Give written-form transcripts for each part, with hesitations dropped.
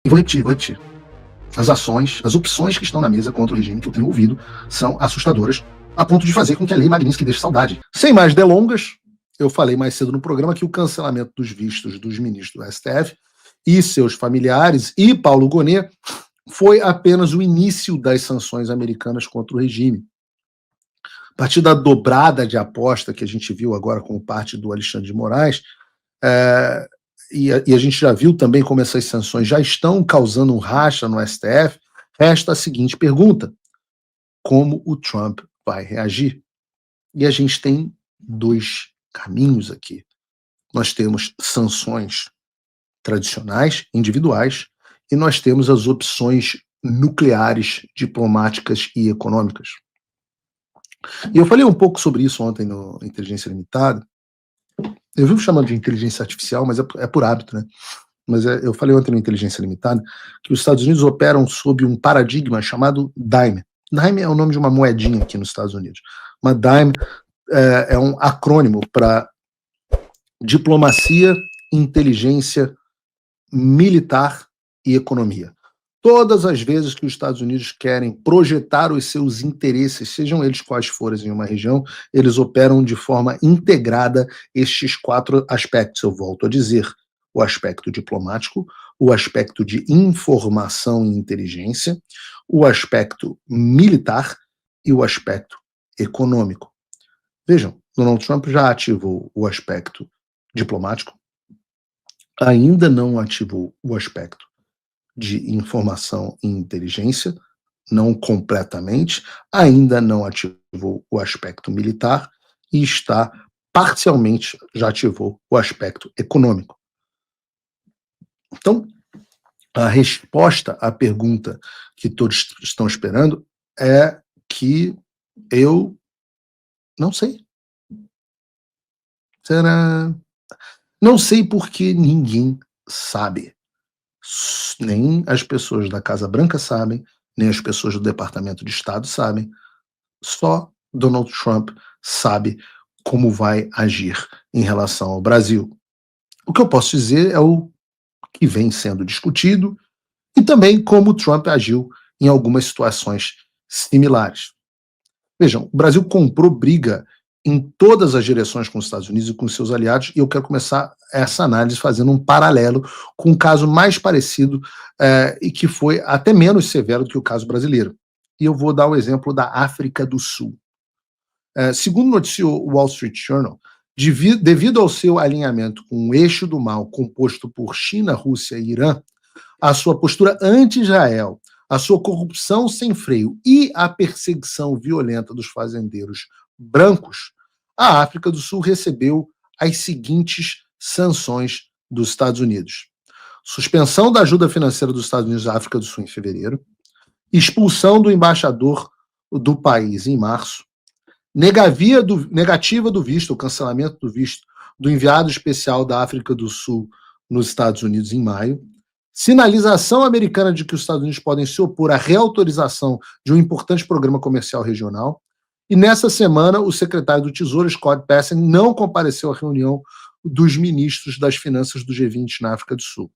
E vou repetir. As ações, as opções que estão na mesa contra o regime que eu tenho ouvido são assustadoras, a ponto de fazer com que a lei Magnitsky deixe saudade. Sem mais delongas, eu falei mais cedo no programa que o cancelamento dos vistos dos ministros do STF e seus familiares e Paulo Gonet foi apenas o início das sanções americanas contra o regime. A partir da dobrada de aposta que a gente viu agora como parte do Alexandre de Moraes, e a gente já viu também como essas sanções já estão causando um racha no STF, resta a seguinte pergunta: como o Trump vai reagir? E a gente tem dois caminhos aqui. Nós temos sanções tradicionais, individuais, e nós temos as opções nucleares, diplomáticas e econômicas. E eu falei um pouco sobre isso ontem no Inteligência Limitada. Eu vivo chamando de inteligência artificial, mas é por hábito, né? Mas eu falei ontem no Inteligência Limitada que os Estados Unidos operam sob um paradigma chamado DIME. DIME é o nome de uma moedinha aqui nos Estados Unidos. Uma DIME é um acrônimo para diplomacia, inteligência, militar e economia. Todas as vezes que os Estados Unidos querem projetar os seus interesses, sejam eles quais forem em uma região, eles operam de forma integrada estes quatro aspectos. Eu volto a dizer: o aspecto diplomático, o aspecto de informação e inteligência, o aspecto militar e o aspecto econômico. Vejam, Donald Trump já ativou o aspecto diplomático, ainda não ativou o aspecto de informação e inteligência, não completamente, ainda não ativou o aspecto militar e está parcialmente, já ativou o aspecto econômico. Então, a resposta à pergunta que todos estão esperando é que eu não sei. Será? Não sei porque ninguém sabe. Nem as pessoas da Casa Branca sabem, nem as pessoas do Departamento de Estado sabem. Só Donald Trump sabe como vai agir em relação ao Brasil. O que eu posso dizer é o que vem sendo discutido e também como Trump agiu em algumas situações similares. Vejam, o Brasil comprou briga em todas as direções com os Estados Unidos e com seus aliados, e eu quero começar essa análise fazendo um paralelo com um caso mais parecido e que foi até menos severo do que o caso brasileiro. E eu vou dar o exemplo da África do Sul. Segundo noticiou o Wall Street Journal, devido ao seu alinhamento com o eixo do mal composto por China, Rússia e Irã, a sua postura anti-Israel, a sua corrupção sem freio e a perseguição violenta dos fazendeiros brancos, a África do Sul recebeu as seguintes sanções dos Estados Unidos: suspensão da ajuda financeira dos Estados Unidos à África do Sul em fevereiro, expulsão do embaixador do país em março, negativa do visto, o cancelamento do visto do enviado especial da África do Sul nos Estados Unidos em maio, sinalização americana de que os Estados Unidos podem se opor à reautorização de um importante programa comercial regional. E nessa semana, o secretário do Tesouro, Scott Bessent, não compareceu à reunião dos ministros das finanças do G20 na África do Sul.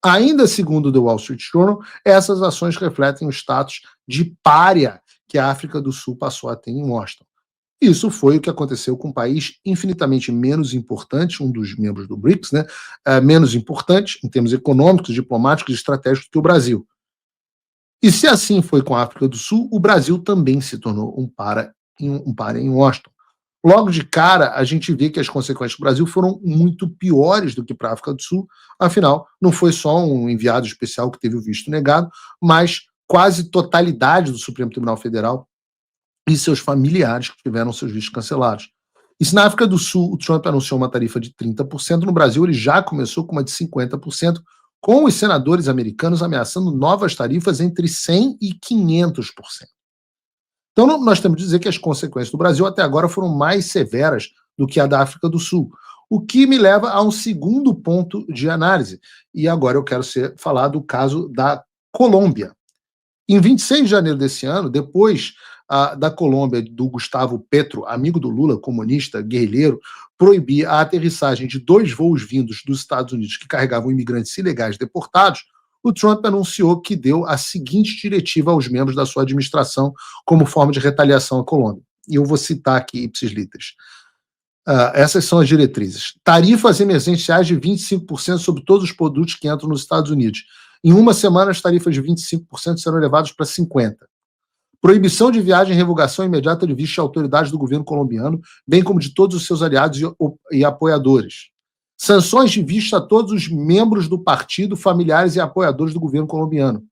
Ainda segundo o The Wall Street Journal, essas ações refletem o status de pária que a África do Sul passou a ter em Washington. Isso foi o que aconteceu com um país infinitamente menos importante, um dos membros do BRICS, né, menos importante em termos econômicos, diplomáticos e estratégicos que o Brasil. E se assim foi com a África do Sul, o Brasil também se tornou um pária em Washington. Logo de cara, a gente vê que as consequências do Brasil foram muito piores do que para a África do Sul. Afinal, não foi só um enviado especial que teve o visto negado, mas quase totalidade do Supremo Tribunal Federal e seus familiares que tiveram seus vistos cancelados. E se na África do Sul o Trump anunciou uma tarifa de 30%, no Brasil ele já começou com uma de 50%, com os senadores americanos ameaçando novas tarifas entre 100% e 500%. Então nós temos que dizer que as consequências do Brasil até agora foram mais severas do que a da África do Sul, o que me leva a um segundo ponto de análise. E agora eu quero falar do caso da Colômbia. Em 26 de janeiro desse ano, depois da Colômbia, do Gustavo Petro, amigo do Lula, comunista, guerrilheiro, proibir a aterrissagem de 2 voos vindos dos Estados Unidos que carregavam imigrantes ilegais deportados, o Trump anunciou que deu a seguinte diretiva aos membros da sua administração como forma de retaliação à Colômbia. E eu vou citar aqui ipsis literis. Essas são as diretrizes. Tarifas emergenciais de 25% sobre todos os produtos que entram nos Estados Unidos. Em uma semana, as tarifas de 25% serão elevadas para 50%. Proibição de viagem e revogação imediata de visto de autoridades do governo colombiano, bem como de todos os seus aliados e apoiadores. Sanções de visto a todos os membros do partido, familiares e apoiadores do governo colombiano.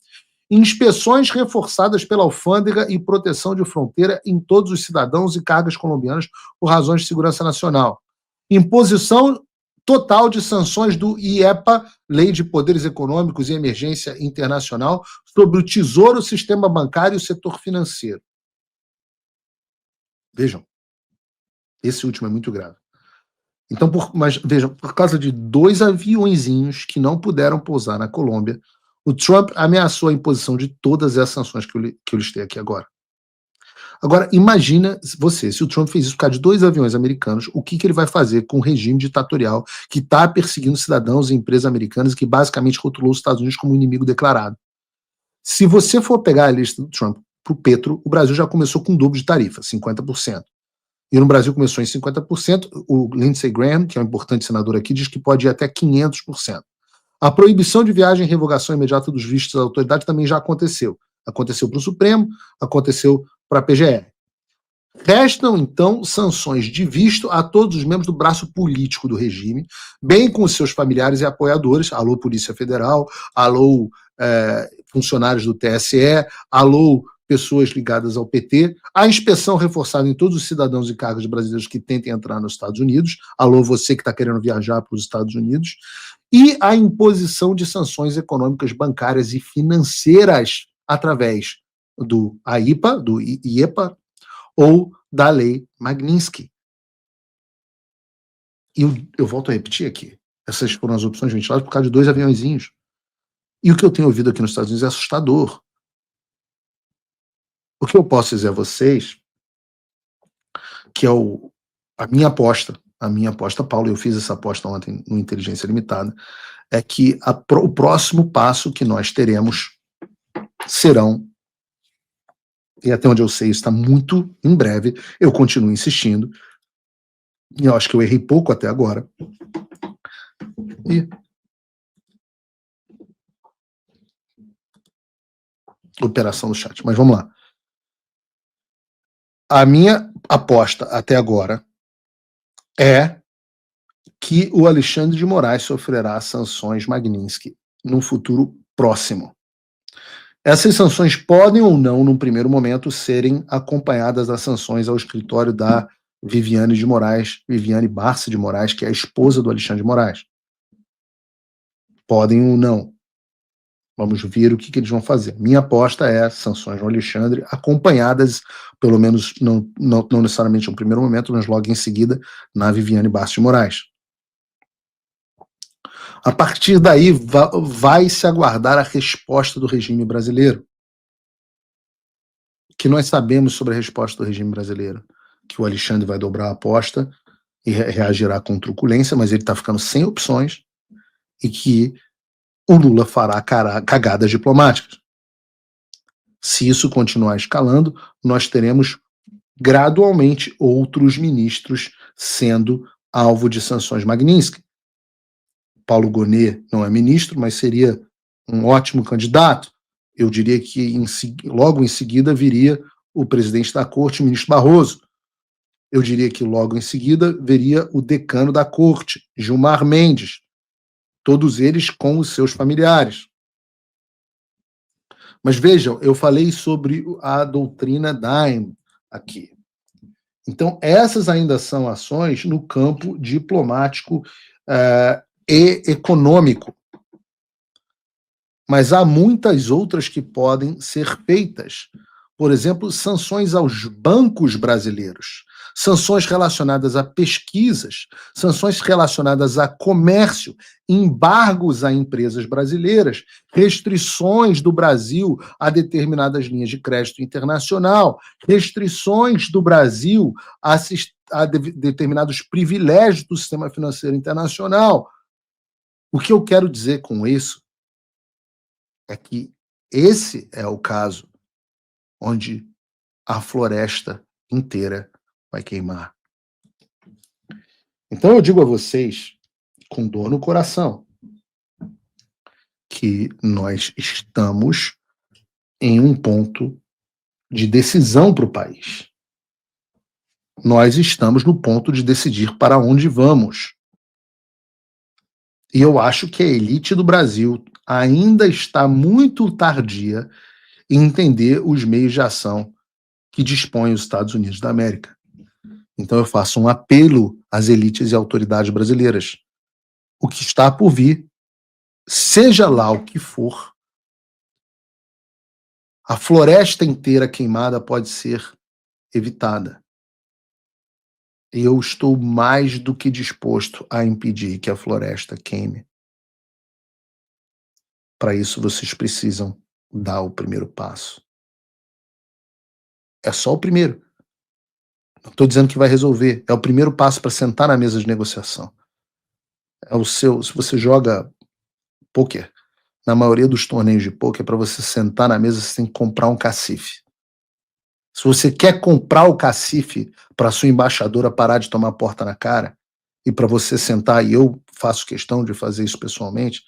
Inspeções reforçadas pela alfândega e proteção de fronteira em todos os cidadãos e cargas colombianas por razões de segurança nacional. Imposição total de sanções do IEPA, Lei de Poderes Econômicos e Emergência Internacional, sobre o Tesouro, o sistema bancário e o setor financeiro. Vejam, esse último é muito grave. Então, mas vejam, por causa de 2 aviõezinhos que não puderam pousar na Colômbia, o Trump ameaçou a imposição de todas as sanções que eu listei aqui agora. Agora, imagina você, se o Trump fez isso por causa de 2 aviões americanos, o que ele vai fazer com o regime ditatorial que está perseguindo cidadãos e empresas americanas e que basicamente rotulou os Estados Unidos como inimigo declarado. Se você for pegar a lista do Trump para o Petro, o Brasil já começou com um dobro de tarifa, 50%. E no Brasil começou em 50%, o Lindsey Graham, que é um importante senador aqui, diz que pode ir até 500%. A proibição de viagem e revogação imediata dos vistos da autoridade também já aconteceu. Aconteceu para o Supremo, aconteceu para a PGR. Restam, então, sanções de visto a todos os membros do braço político do regime, bem com os seus familiares e apoiadores, alô Polícia Federal, alô funcionários do TSE, alô pessoas ligadas ao PT, a inspeção reforçada em todos os cidadãos e cargos brasileiros que tentem entrar nos Estados Unidos, alô você que está querendo viajar para os Estados Unidos, e a imposição de sanções econômicas, bancárias e financeiras através do AIPA, do IEPA, ou da Lei Magnitsky. E eu volto a repetir aqui, essas foram as opções ventiladas por causa de 2 aviõezinhos. E o que eu tenho ouvido aqui nos Estados Unidos é assustador. O que eu posso dizer a vocês, que é a minha aposta, Paulo, eu fiz essa aposta ontem no Inteligência Limitada, é que o próximo passo que nós teremos serão, e até onde eu sei, está muito em breve, eu continuo insistindo, e eu acho que eu errei pouco até agora, e operação do chat, mas vamos lá. A minha aposta até agora é que o Alexandre de Moraes sofrerá sanções Magnitsky no futuro próximo. Essas sanções podem ou não, num primeiro momento, serem acompanhadas das sanções ao escritório da Viviane Barça de Moraes, que é a esposa do Alexandre de Moraes. Podem ou não. Vamos ver o que eles vão fazer. Minha aposta é sanções ao Alexandre, acompanhadas, pelo menos não necessariamente no primeiro momento, mas logo em seguida, na Viviane Barça de Moraes. A partir daí, vai se aguardar a resposta do regime brasileiro. O que nós sabemos sobre a resposta do regime brasileiro? Que o Alexandre vai dobrar a aposta e reagirá com truculência, mas ele está ficando sem opções, e que o Lula fará cagadas diplomáticas. Se isso continuar escalando, nós teremos gradualmente outros ministros sendo alvo de sanções Magnitsky. Paulo Gonet não é ministro, mas seria um ótimo candidato. Eu diria que logo em seguida viria o presidente da corte, o ministro Barroso. Eu diria que logo em seguida viria o decano da corte, Gilmar Mendes. Todos eles com os seus familiares. Mas vejam, eu falei sobre a doutrina Daim aqui. Então, essas ainda são ações no campo diplomático e econômico. Mas há muitas outras que podem ser feitas. Por exemplo, sanções aos bancos brasileiros, sanções relacionadas a pesquisas, sanções relacionadas a comércio, embargos a empresas brasileiras, restrições do Brasil a determinadas linhas de crédito internacional, restrições do Brasil a determinados privilégios do sistema financeiro internacional. O que eu quero dizer com isso é que esse é o caso onde a floresta inteira vai queimar. Então eu digo a vocês, com dor no coração, que nós estamos em um ponto de decisão para o país. Nós estamos no ponto de decidir para onde vamos. E eu acho que a elite do Brasil ainda está muito tardia em entender os meios de ação que dispõem os Estados Unidos da América. Então eu faço um apelo às elites e autoridades brasileiras. O que está por vir, seja lá o que for, a floresta inteira queimada pode ser evitada. E eu estou mais do que disposto a impedir que a floresta queime. Para isso, vocês precisam dar o primeiro passo. É só o primeiro. Não estou dizendo que vai resolver. É o primeiro passo para sentar na mesa de negociação. É o seu. Se você joga pôquer, na maioria dos torneios de pôquer, para você sentar na mesa, você tem que comprar um cacife. Se você quer comprar o cacife para sua embaixadora parar de tomar porta na cara, e para você sentar, e eu faço questão de fazer isso pessoalmente,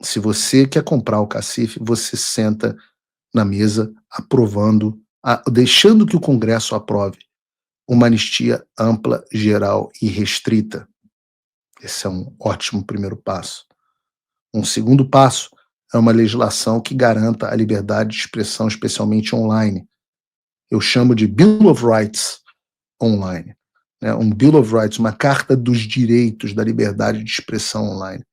se você quer comprar o cacife, você senta na mesa aprovando, deixando que o Congresso aprove uma anistia ampla, geral e restrita. Esse é um ótimo primeiro passo. Um segundo passo é uma legislação que garanta a liberdade de expressão, especialmente online. Eu chamo de Bill of Rights online. Um Bill of Rights, uma carta dos direitos da liberdade de expressão online,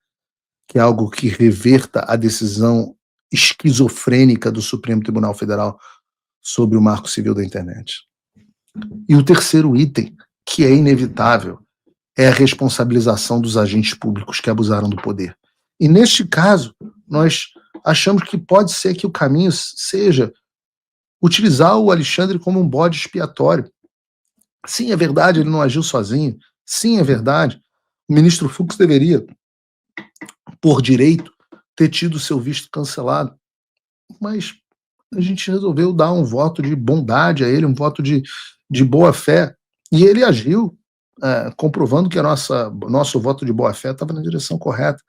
que é algo que reverta a decisão esquizofrênica do Supremo Tribunal Federal sobre o Marco Civil da Internet. E o terceiro item, que é inevitável, é a responsabilização dos agentes públicos que abusaram do poder. E neste caso, nós achamos que pode ser que o caminho seja utilizar o Alexandre como um bode expiatório. Sim, é verdade, ele não agiu sozinho. Sim, é verdade. O ministro Fux deveria, por direito, ter tido seu visto cancelado. Mas a gente resolveu dar um voto de bondade a ele, um voto de boa fé. E ele agiu, comprovando que nosso voto de boa fé estava na direção correta.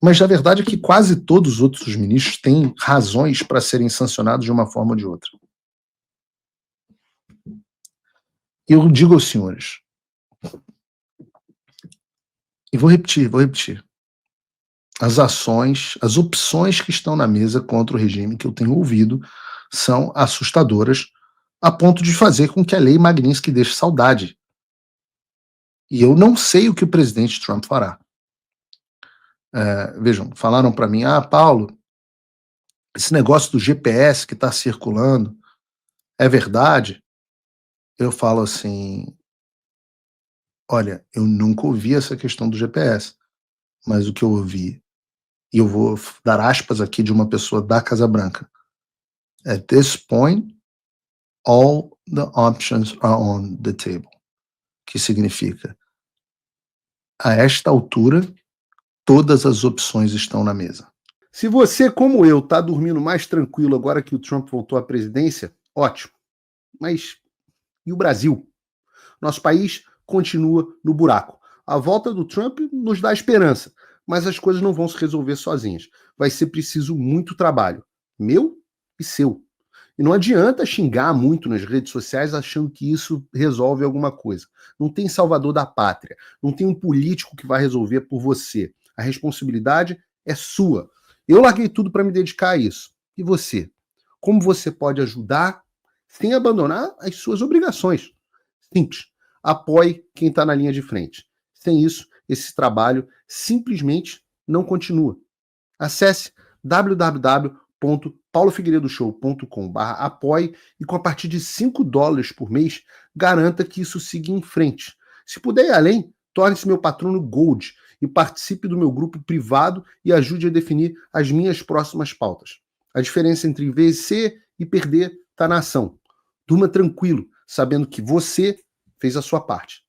Mas a verdade é que quase todos os outros ministros têm razões para serem sancionados de uma forma ou de outra. Eu digo aos senhores, e vou repetir. As ações, as opções que estão na mesa contra o regime que eu tenho ouvido são assustadoras a ponto de fazer com que a lei Magnitsky deixe saudade. E eu não sei o que o presidente Trump fará. Vejam, falaram para mim, Paulo, esse negócio do GPS que está circulando é verdade? Eu falo assim, olha, eu nunca ouvi essa questão do GPS, mas o que eu ouvi, e eu vou dar aspas aqui de uma pessoa da Casa Branca, at this point, all the options are on the table. Que significa, a esta altura, todas as opções estão na mesa. Se você, como eu, está dormindo mais tranquilo agora que o Trump voltou à presidência, ótimo. Mas e o Brasil? Nosso país continua no buraco. A volta do Trump nos dá esperança, mas as coisas não vão se resolver sozinhas. Vai ser preciso muito trabalho, meu e seu. E não adianta xingar muito nas redes sociais achando que isso resolve alguma coisa. Não tem salvador da pátria, não tem um político que vai resolver por você. A responsabilidade é sua. Eu larguei tudo para me dedicar a isso. E você? Como você pode ajudar sem abandonar as suas obrigações? Simples. Apoie quem está na linha de frente. Sem isso, esse trabalho simplesmente não continua. Acesse www.paulofigueiredoshow.com/apoie e com a partir de $5 por mês, garanta que isso siga em frente. Se puder ir além, torne-se meu patrono Gold e participe do meu grupo privado e ajude a definir as minhas próximas pautas. A diferença entre vencer e perder está na ação. Durma tranquilo, sabendo que você fez a sua parte.